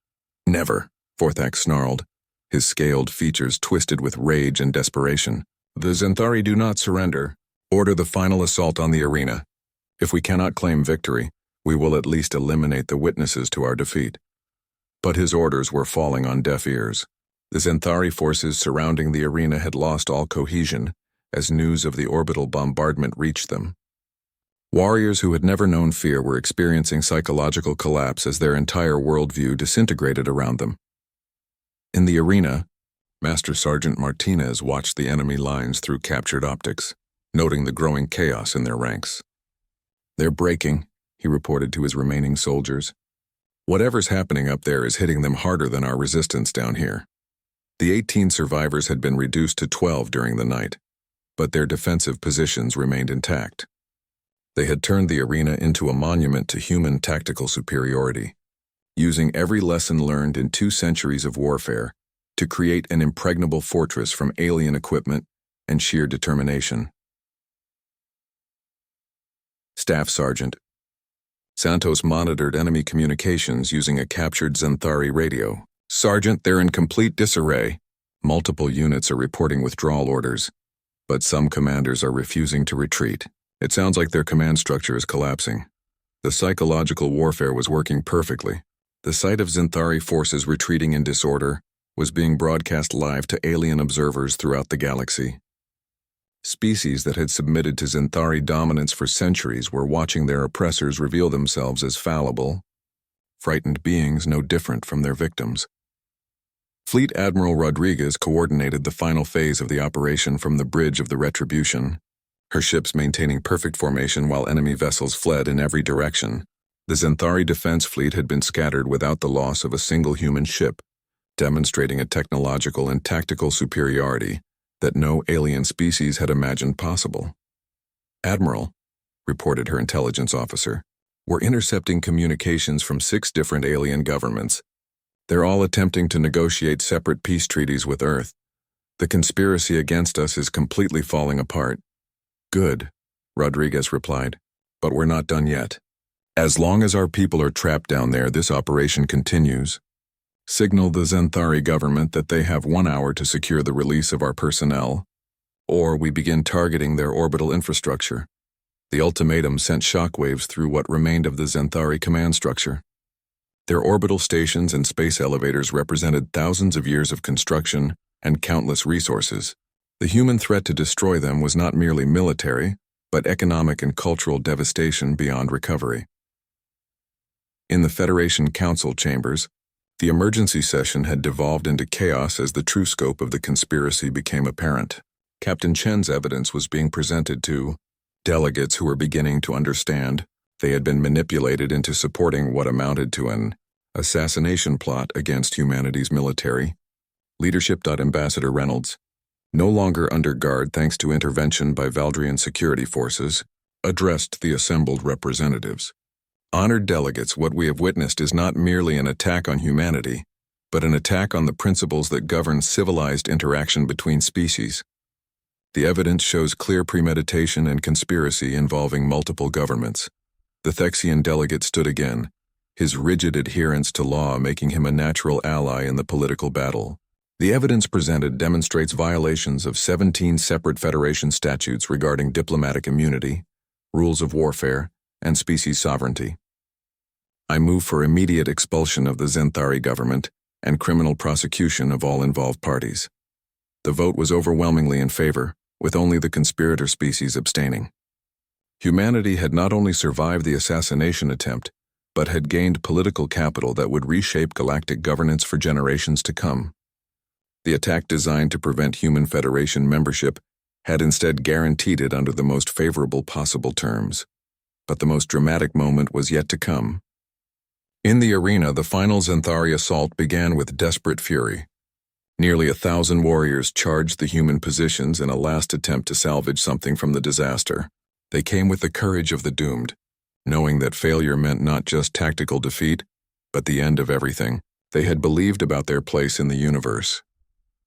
[SPEAKER 1] "Never," Vorthak snarled, his scaled features twisted with rage and desperation. "The Xanthari do not surrender. Order the final assault on the arena. If we cannot claim victory, we will at least eliminate the witnesses to our defeat." But his orders were falling on deaf ears. The Xanthari forces surrounding the arena had lost all cohesion as news of the orbital bombardment reached them. Warriors who had never known fear were experiencing psychological collapse as their entire worldview disintegrated around them. In the arena, Master Sergeant Martinez watched the enemy lines through captured optics, noting the growing chaos in their ranks. "They're breaking," he reported to his remaining soldiers. "Whatever's happening up there is hitting them harder than our resistance down here." The 18 survivors had been reduced to 12 during the night, but their defensive positions remained intact. They had turned the arena into a monument to human tactical superiority, using every lesson learned in 2 centuries of warfare to create an impregnable fortress from alien equipment and sheer determination. Staff Sergeant Santos monitored enemy communications using a captured Xanthari radio, Sergeant, they're in complete disarray. Multiple units are reporting withdrawal orders, but some commanders are refusing to retreat. It sounds like their command structure is collapsing. The psychological warfare was working perfectly. The sight of Xanthari forces retreating in disorder was being broadcast live to alien observers throughout the galaxy. Species that had submitted to Xanthari dominance for centuries were watching their oppressors reveal themselves as fallible, frightened beings no different from their victims. Fleet Admiral Rodriguez coordinated the final phase of the operation from the bridge of the Retribution, her ships maintaining perfect formation while enemy vessels fled in every direction. The Xanthari defense fleet had been scattered without the loss of a single human ship, demonstrating a technological and tactical superiority that no alien species had imagined possible. "Admiral," reported her intelligence officer, "we're intercepting communications from 6 different alien governments. They're all attempting to negotiate separate peace treaties with Earth. The conspiracy against us is completely falling apart." "Good," Rodriguez replied, "but we're not done yet. As long as our people are trapped down there, this operation continues. Signal the Xanthari government that they have 1 hour to secure the release of our personnel, or we begin targeting their orbital infrastructure." The ultimatum sent shockwaves through what remained of the Xanthari command structure. Their orbital stations and space elevators represented thousands of years of construction and countless resources. The human threat to destroy them was not merely military, but economic and cultural devastation beyond recovery. In the Federation Council chambers, the emergency session had devolved into chaos as the true scope of the conspiracy became apparent. Captain Chen's evidence was being presented to delegates who were beginning to understand they had been manipulated into supporting what amounted to an assassination plot against humanity's military. Leadership. Ambassador Reynolds, no longer under guard thanks to intervention by Valdrian security forces, addressed the assembled representatives. "Honored delegates, what we have witnessed is not merely an attack on humanity, but an attack on the principles that govern civilized interaction between species. The evidence shows clear premeditation and conspiracy involving multiple governments." The Thexian delegate stood again, his rigid adherence to law making him a natural ally in the political battle. "The evidence presented demonstrates violations of 17 separate Federation statutes regarding diplomatic immunity, rules of warfare, and species sovereignty. I move for immediate expulsion of the Xanthari government and criminal prosecution of all involved parties." The vote was overwhelmingly in favor, with only the conspirator species abstaining. Humanity had not only survived the assassination attempt, but had gained political capital that would reshape galactic governance for generations to come. The attack designed to prevent human Federation membership had instead guaranteed it under the most favorable possible terms. But the most dramatic moment was yet to come. In the arena, the final Xanthari assault began with desperate fury. Nearly 1,000 warriors charged the human positions in a last attempt to salvage something from the disaster. They came with the courage of the doomed, knowing that failure meant not just tactical defeat, but the end of everything they had believed about their place in the universe.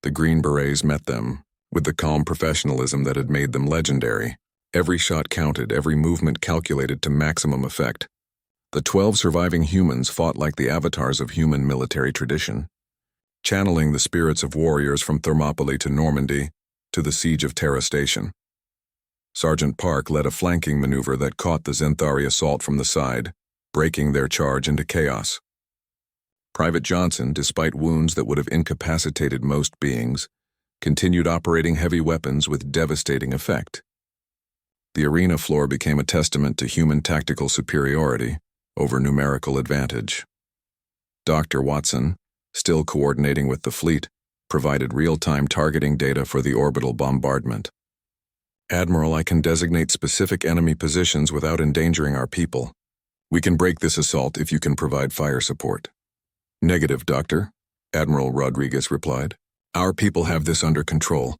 [SPEAKER 1] The Green Berets met them, with the calm professionalism that had made them legendary. Every shot counted, every movement calculated to maximum effect. The 12 surviving humans fought like the avatars of human military tradition, channeling the spirits of warriors from Thermopylae to Normandy to the siege of Terra Station. Sergeant Park led a flanking maneuver that caught the Xanthari assault from the side, breaking their charge into chaos. Private Johnson, despite wounds that would have incapacitated most beings, continued operating heavy weapons with devastating effect. The arena floor became a testament to human tactical superiority over numerical advantage. Dr. Watson, still coordinating with the fleet, provided real-time targeting data for the orbital bombardment. "Admiral, I can designate specific enemy positions without endangering our people. We can break this assault if you can provide fire support." "Negative, Doctor," Admiral Rodriguez replied. "Our people have this under control.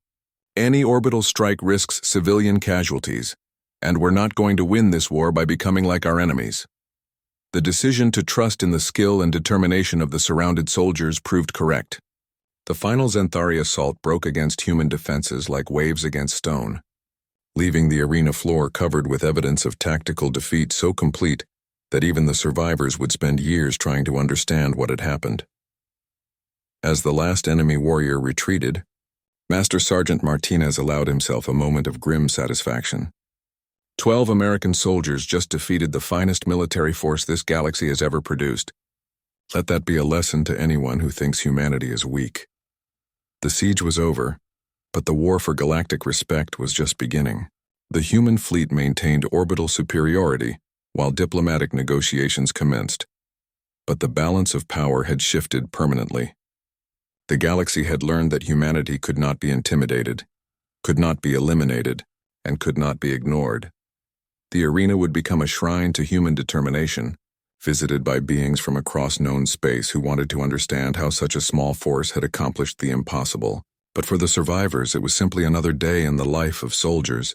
[SPEAKER 1] Any orbital strike risks civilian casualties, and we're not going to win this war by becoming like our enemies." The decision to trust in the skill and determination of the surrounded soldiers proved correct. The final Xanthari assault broke against human defenses like waves against stone, leaving the arena floor covered with evidence of tactical defeat so complete that even the survivors would spend years trying to understand what had happened. As the last enemy warrior retreated, Master Sergeant Martinez allowed himself a moment of grim satisfaction. 12 American soldiers just defeated the finest military force this galaxy has ever produced. Let that be a lesson to anyone who thinks humanity is weak. The siege was over, but the war for galactic respect was just beginning. The human fleet maintained orbital superiority while diplomatic negotiations commenced. But the balance of power had shifted permanently. The galaxy had learned that humanity could not be intimidated, could not be eliminated, and could not be ignored. The arena would become a shrine to human determination, visited by beings from across known space who wanted to understand how such a small force had accomplished the impossible. But for the survivors, it was simply another day in the life of soldiers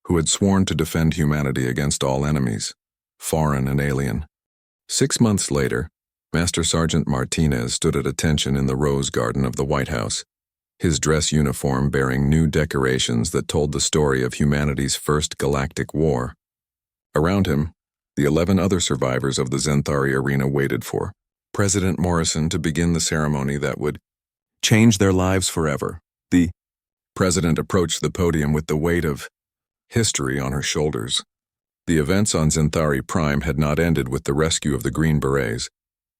[SPEAKER 1] who had sworn to defend humanity against all enemies, foreign and alien. 6 months later, Master Sergeant Martinez stood at attention in the Rose Garden of the White House, his dress uniform bearing new decorations that told the story of humanity's first galactic war. Around him, the 11 other survivors of the Zenthari arena waited for President Morrison to begin the ceremony that would change their lives forever. The president approached the podium with the weight of history on her shoulders. The events on Zenthari Prime had not ended with the rescue of the Green Berets,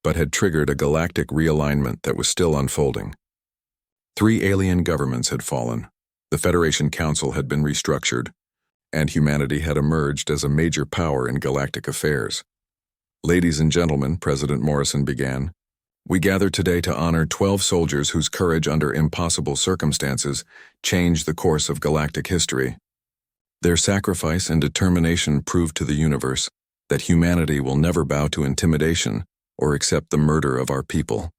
[SPEAKER 1] but had triggered a galactic realignment that was still unfolding. 3 alien governments had fallen, the Federation Council had been restructured, and humanity had emerged as a major power in galactic affairs. Ladies and gentlemen, President Morrison began, we gather today to honor 12 soldiers whose courage under impossible circumstances changed the course of galactic history. Their sacrifice and determination proved to the universe that humanity will never bow to intimidation or accept the murder of our people.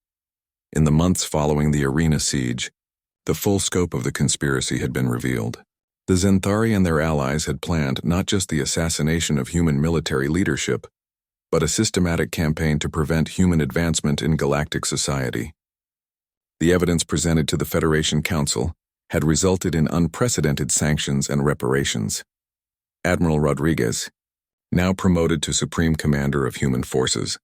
[SPEAKER 1] In the months following the arena siege, the full scope of the conspiracy had been revealed. The Zenthari and their allies had planned not just the assassination of human military leadership, but a systematic campaign to prevent human advancement in galactic society. The evidence presented to the Federation Council had resulted in unprecedented sanctions and reparations. Admiral Rodriguez, now promoted to Supreme Commander of Human Forces,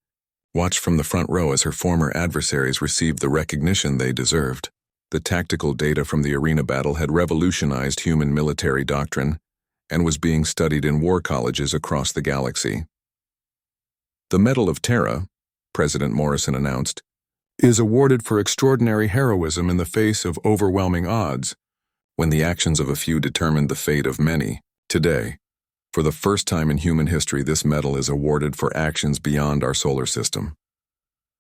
[SPEAKER 1] watched from the front row as her former adversaries received the recognition they deserved. The tactical data from the arena battle had revolutionized human military doctrine and was being studied in war colleges across the galaxy. The Medal of Terra, President Morrison announced, is awarded for extraordinary heroism in the face of overwhelming odds, when the actions of a few determined the fate of many. Today, for the first time in human history, this medal is awarded for actions beyond our solar system.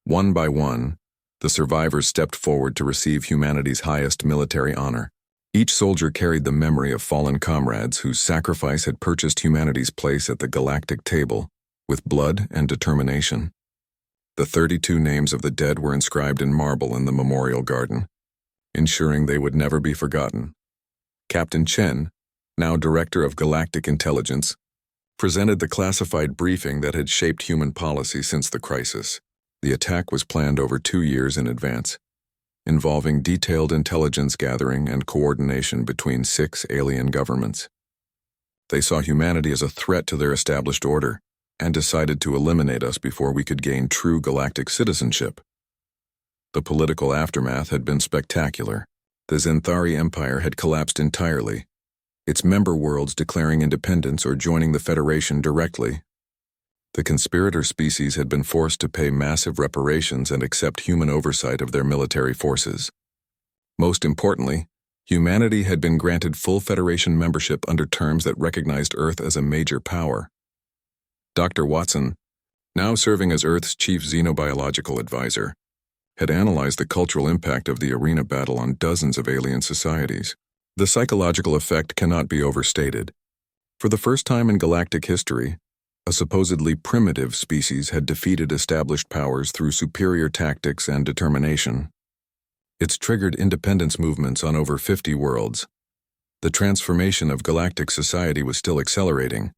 [SPEAKER 1] One by one, the survivors stepped forward to receive humanity's highest military honor. Each soldier carried the memory of fallen comrades whose sacrifice had purchased humanity's place at the galactic table with blood and determination. The 32 names of the dead were inscribed in marble in the memorial garden, ensuring they would never be forgotten. Captain Chen, now Director of Galactic Intelligence, presented the classified briefing that had shaped human policy since the crisis. The attack was planned over 2 years in advance, involving detailed intelligence gathering and coordination between 6 alien governments. They saw humanity as a threat to their established order and decided to eliminate us before we could gain true galactic citizenship. The political aftermath had been spectacular. The Zenthari Empire had collapsed entirely, its member worlds declaring independence or joining the Federation directly. The conspirator species had been forced to pay massive reparations and accept human oversight of their military forces. Most importantly, humanity had been granted full Federation membership under terms that recognized Earth as a major power. Dr. Watson, now serving as Earth's chief xenobiological advisor, had analyzed the cultural impact of the arena battle on dozens of alien societies. The psychological effect cannot be overstated. For the first time in galactic history, a supposedly primitive species had defeated established powers through superior tactics and determination. It's triggered independence movements on over 50 worlds. The transformation of galactic society was still accelerating.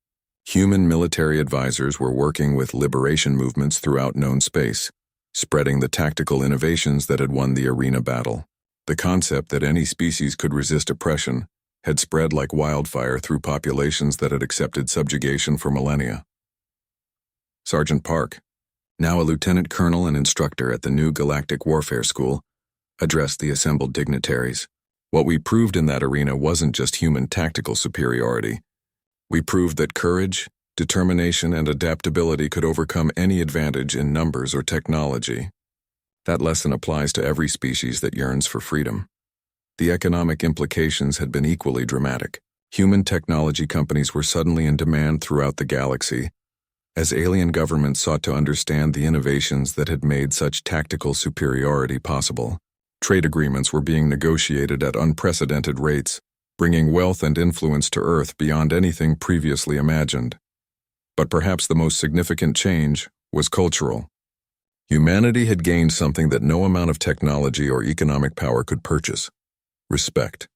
[SPEAKER 1] Human military advisors were working with liberation movements throughout known space, spreading the tactical innovations that had won the arena battle. The concept that any species could resist oppression had spread like wildfire through populations that had accepted subjugation for millennia. Sergeant Park, now a lieutenant colonel and instructor at the new Galactic Warfare School, addressed the assembled dignitaries. What we proved in that arena wasn't just human tactical superiority. We proved that courage, determination, and adaptability could overcome any advantage in numbers or technology. That lesson applies to every species that yearns for freedom. The economic implications had been equally dramatic. Human technology companies were suddenly in demand throughout the galaxy, as alien governments sought to understand the innovations that had made such tactical superiority possible. Trade agreements were being negotiated at unprecedented rates, bringing wealth and influence to Earth beyond anything previously imagined. But perhaps the most significant change was cultural. Humanity had gained something that no amount of technology or economic power could purchase: respect.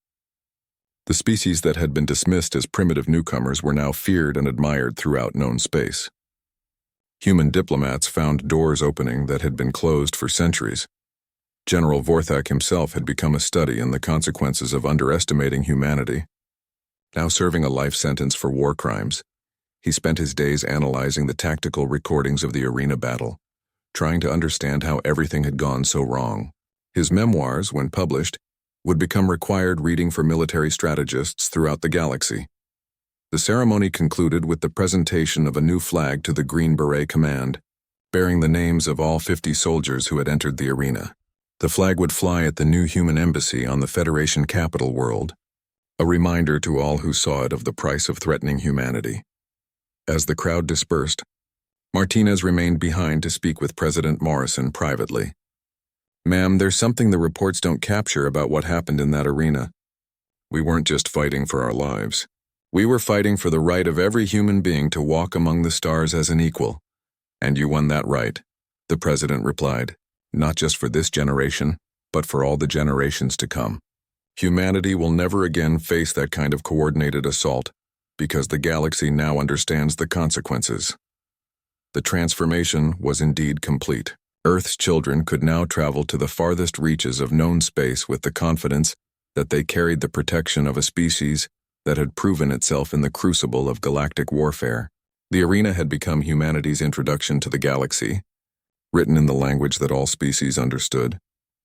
[SPEAKER 1] The species that had been dismissed as primitive newcomers were now feared and admired throughout known space. Human diplomats found doors opening that had been closed for centuries. General Vorthak himself had become a study in the consequences of underestimating humanity. Now serving a life sentence for war crimes, he spent his days analyzing the tactical recordings of the arena battle, trying to understand how everything had gone so wrong. His memoirs, when published, would become required reading for military strategists throughout the galaxy. The ceremony concluded with the presentation of a new flag to the Green Beret Command, bearing the names of all 50 soldiers who had entered the arena. The flag would fly at the new human embassy on the Federation capital world, a reminder to all who saw it of the price of threatening humanity. As the crowd dispersed, Martinez remained behind to speak with President Morrison privately. "Ma'am, there's something the reports don't capture about what happened in that arena. We weren't just fighting for our lives. We were fighting for the right of every human being to walk among the stars as an equal. And you won that right," the president replied, "not just for this generation, but for all the generations to come. Humanity will never again face that kind of coordinated assault, because the galaxy now understands the consequences." The transformation was indeed complete. Earth's children could now travel to the farthest reaches of known space with the confidence that they carried the protection of a species that had proven itself in the crucible of galactic warfare. The arena had become humanity's introduction to the galaxy, written in the language that all species understood: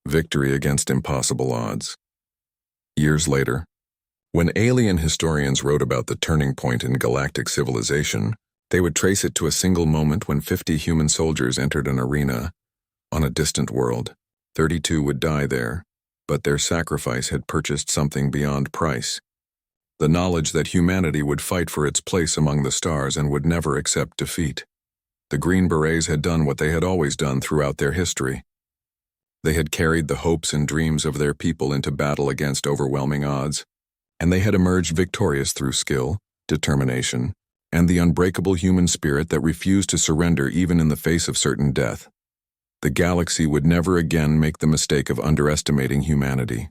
[SPEAKER 1] victory against impossible odds. Years later, when alien historians wrote about the turning point in galactic civilization, they would trace it to a single moment when 50 human soldiers entered an arena on a distant world. 32 would die there, but their sacrifice had purchased something beyond price: the knowledge that humanity would fight for its place among the stars and would never accept defeat. The Green Berets had done what they had always done throughout their history. They had carried the hopes and dreams of their people into battle against overwhelming odds, and they had emerged victorious through skill, determination, and the unbreakable human spirit that refused to surrender even in the face of certain death. The galaxy would never again make the mistake of underestimating humanity.